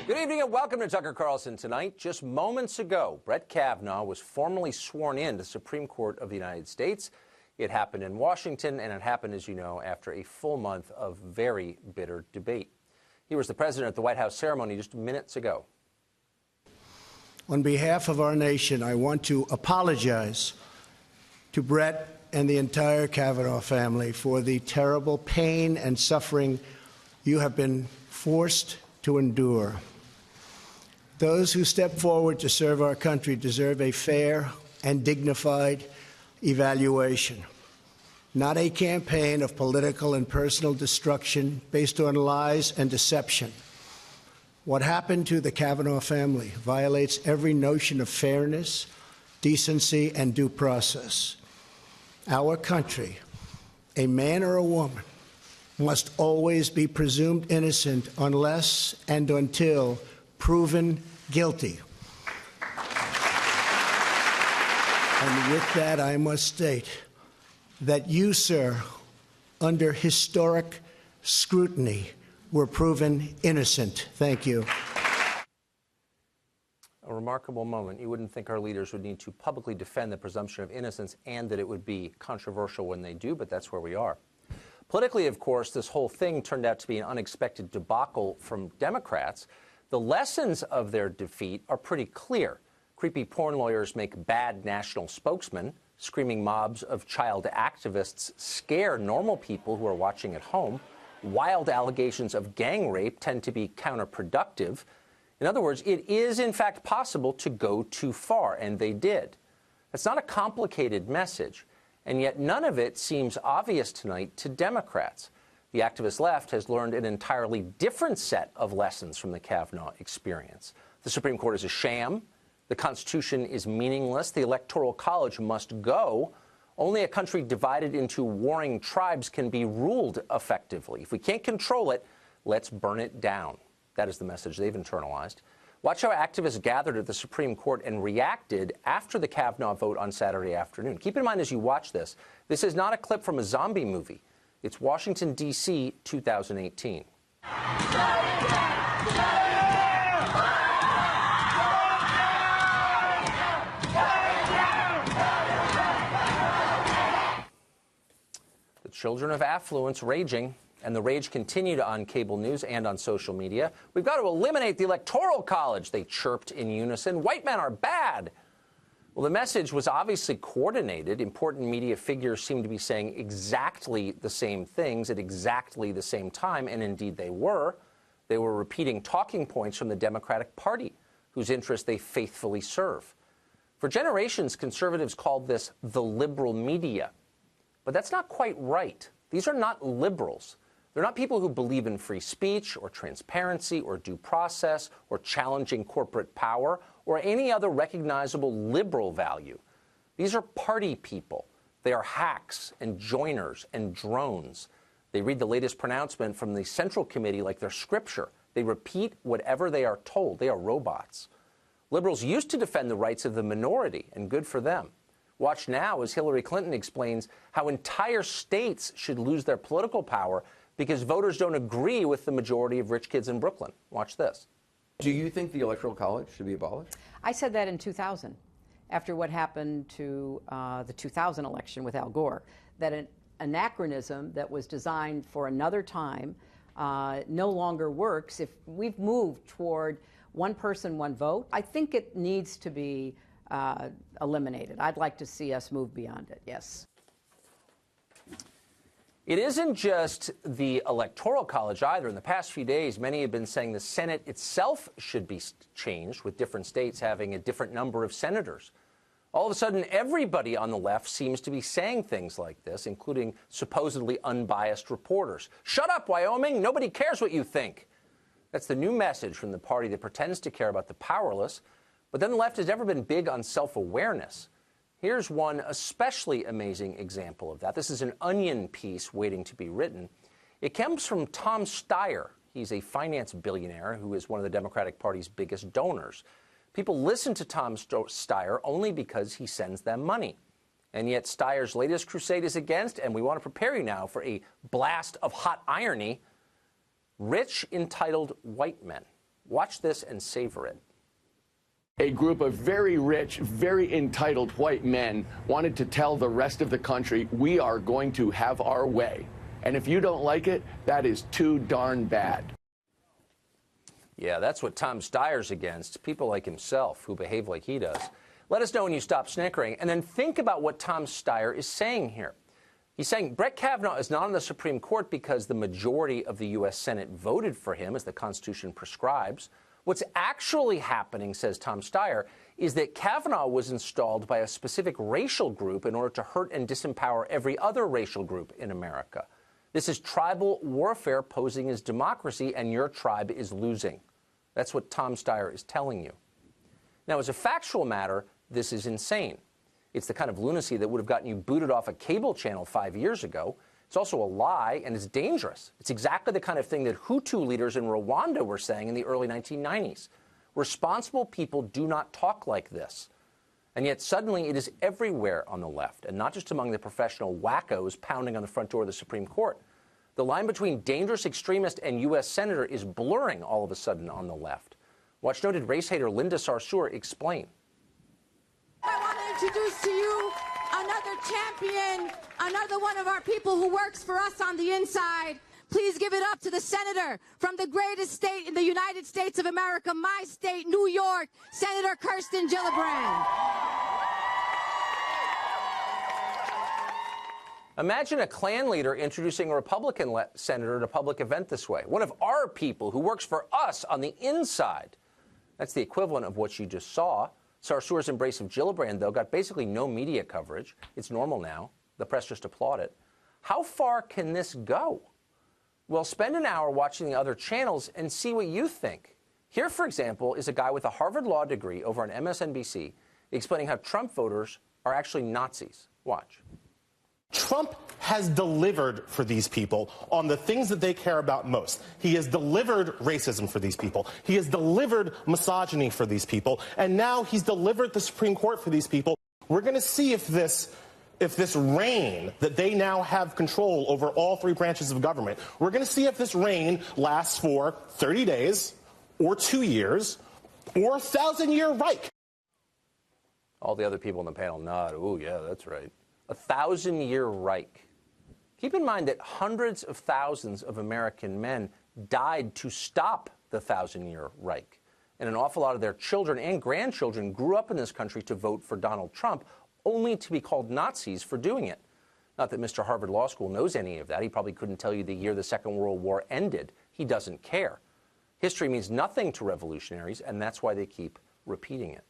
Good evening and welcome to Tucker Carlson Tonight. Just moments ago, Brett Kavanaugh was formally sworn in to the Supreme Court of the United States. It happened in Washington, and it happened, as you know, after a full month of very bitter debate. He was the president at the White House ceremony just minutes ago. On behalf of our nation, I want to apologize to Brett and the entire Kavanaugh family for the terrible pain and suffering you have been forced to endure. Those who step forward to serve our country deserve a fair and dignified evaluation, not a campaign of political and personal destruction based on lies and deception. What happened to the Kavanaugh family violates every notion of fairness, decency, and due process. Our country, a man or a woman, must always be presumed innocent unless and until proven guilty. And with that, I must state that you, sir, under historic scrutiny, were proven innocent. Thank you. A remarkable moment. You wouldn't think our leaders would need to publicly defend the presumption of innocence and that it would be controversial when they do, but that's where we are. Politically, of course, this whole thing turned out to be an unexpected debacle from Democrats. The lessons of their defeat are pretty clear. Creepy porn lawyers make bad national spokesmen. Screaming mobs of child activists scare normal people who are watching at home. Wild allegations of gang rape tend to be counterproductive. In other words, it is, in fact, possible to go too far, and they did. That's not a complicated message, and yet none of it seems obvious tonight to Democrats. The activist left has learned an entirely different set of lessons from the Kavanaugh experience. The Supreme Court is a sham. The Constitution is meaningless. The Electoral College must go. Only a country divided into warring tribes can be ruled effectively. If we can't control it, let's burn it down. That is the message they've internalized. Watch how activists gathered at the Supreme Court and reacted after the Kavanaugh vote on Saturday afternoon. Keep in mind as you watch this, this is not a clip from a zombie movie. It's Washington, D.C., 2018. The children of affluence raging, and the rage continued on cable news and on social media. We've got to eliminate the Electoral College, they chirped in unison. White men are bad. Well, the message was obviously coordinated. Important media figures seemed to be saying exactly the same things at exactly the same time, and indeed they were. They were repeating talking points from the Democratic Party, whose interests they faithfully serve. For generations, conservatives called this the liberal media. But that's not quite right. These are not liberals. They're not people who believe in free speech or transparency or due process or challenging corporate power or any other recognizable liberal value. These are party people. They are hacks and joiners and drones. They read the latest pronouncement from the Central Committee like they're scripture. They repeat whatever they are told. They are robots. Liberals used to defend the rights of the minority, and good for them. Watch now as Hillary Clinton explains how entire states should lose their political power because voters don't agree with the majority of rich kids in Brooklyn. Watch this. Do you think the Electoral College should be abolished? I said that in 2000, after what happened to the 2000 election with Al Gore, that an anachronism that was designed for another time no longer works. If we've moved toward one person, one vote, I think it needs to be eliminated. I'd like to see us move beyond it, yes. It isn't just the Electoral College either. In the past few days, many have been saying the Senate itself should be changed, with different states having a different number of senators. All of a sudden, everybody on the left seems to be saying things like this, including supposedly unbiased reporters. Shut up, Wyoming! Nobody cares what you think. That's the new message from the party that pretends to care about the powerless. But then the left has never been big on self-awareness. Here's one especially amazing example of that. This is an Onion piece waiting to be written. It comes from Tom Steyer. He's a finance billionaire who is one of the Democratic Party's biggest donors. People listen to Tom Steyer only because he sends them money. And yet Steyer's latest crusade is against, and we want to prepare you now for a blast of hot irony, rich, entitled white men. Watch this and savor it. A group of very rich, very entitled white men wanted to tell the rest of the country, we are going to have our way. And if you don't like it, that is too darn bad. Yeah, that's what Tom Steyer's against, people like himself who behave like he does. Let us know when you stop snickering, and then think about what Tom Steyer is saying here. He's saying Brett Kavanaugh is not on the Supreme Court because the majority of the U.S. Senate voted for him, as the Constitution prescribes. What's actually happening, says Tom Steyer, is that Kavanaugh was installed by a specific racial group in order to hurt and disempower every other racial group in America. This is tribal warfare posing as democracy, and your tribe is losing. That's what Tom Steyer is telling you. Now, as a factual matter, this is insane. It's the kind of lunacy that would have gotten you booted off a cable channel 5 years ago. It's also a lie, and it's dangerous. It's exactly the kind of thing that Hutu leaders in Rwanda were saying in the early 1990s. Responsible people do not talk like this. And yet suddenly it is everywhere on the left, and not just among the professional wackos pounding on the front door of the Supreme Court. The line between dangerous extremist and U.S. senator is blurring all of a sudden on the left. Watch noted race hater Linda Sarsour explain. I want to introduce to you another champion, another one of our people who works for us on the inside. Please give it up to the senator from the greatest state in the United States of America, my state, New York, Senator Kirsten Gillibrand. Imagine a Klan leader introducing a Republican senator at a public event this way. One of our people who works for us on the inside. That's the equivalent of what you just saw. Sarsour's embrace of Gillibrand, though, got basically no media coverage. It's normal now. The press just applaud it. How far can this go? Well, spend an hour watching the other channels and see what you think. Here, for example, is a guy with a Harvard Law degree over on MSNBC explaining how Trump voters are actually Nazis. Watch. Trump has delivered for these people on the things that they care about most. He has delivered racism for these people. He has delivered misogyny for these people. And now he's delivered the Supreme Court for these people. We're going to see if this reign that they now have control over all three branches of government, we're going to see if this reign lasts for 30 days or 2 years or a 1,000-year Reich. All the other people on the panel nod. Oh, yeah, that's right. A 1,000-year Reich. Keep in mind that hundreds of thousands of American men died to stop the 1,000-year Reich. And an awful lot of their children and grandchildren grew up in this country to vote for Donald Trump, only to be called Nazis for doing it. Not that Mr. Harvard Law School knows any of that. He probably couldn't tell you the year the Second World War ended. He doesn't care. History means nothing to revolutionaries, and that's why they keep repeating it.